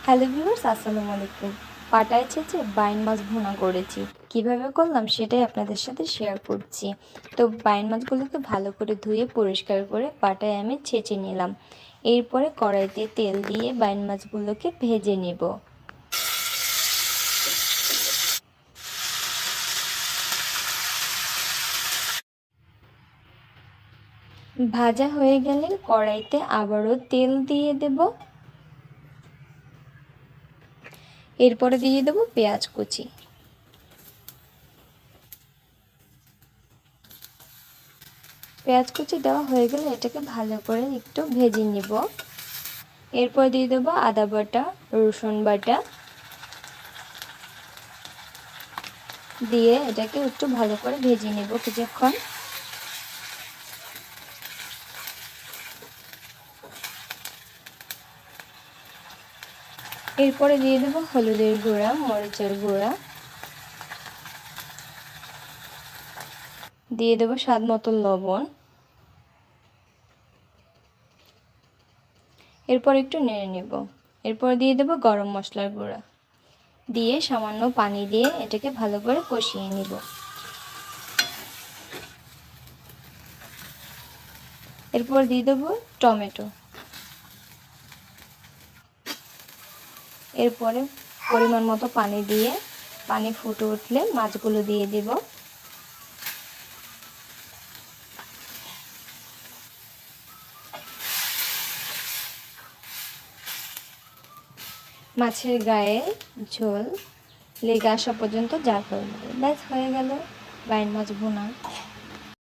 Hello viewers, আসসালামু আলাইকুম। পাটায় ছেঁচে বাইন মাছ ভুনা করেছি। কিভাবে করলাম সেটাই আপনাদের সাথে শেয়ার করছি। তো বাইন মাছগুলোকে ভালো করে ধুয়ে পরিষ্কার করে পাটায় আমি ছেঁচে নিলাম। এরপরে কড়াইতে তেল দিয়ে বাইন মাছগুলোকে ভেজে নেব। ভাজা হয়ে গেলে কড়াইতে আবারও তেল দিয়ে দেব। এরপরে দিয়ে দেব পেঁয়াজ কুচি। পেঁয়াজ কুচি দেওয়া হয়ে গেলে এটাকে ভালো করে একটু ভেজে নিব। এরপর দিয়ে দেবো আদা বাটা, রসুন বাটা দিয়ে এটাকে একটু ভালো করে ভেজে নেব কিছুক্ষণ। এরপরে দিয়ে দেবো হলুদের গুঁড়া, মরিচের গুঁড়া, দিয়ে দেবো স্বাদ মতো লবণ। এরপর একটু নেড়ে নেব। এরপর দিয়ে দেবো গরম মশলার গুঁড়া, দিয়ে সামান্য পানি দিয়ে এটাকে ভালো করে কষিয়ে নিব। এরপর দিয়ে দেবো টমেটো। এরপরে পরিমাণ মতো পানি দিয়ে পানি ফুটে উঠলে মাছগুলো দিয়ে দেব। মাছের গায়ে ঝোল লেগে আসা পর্যন্ত জাল করে নেব। ব্যাস হয়ে গেল বাইন মাছ ভুনা।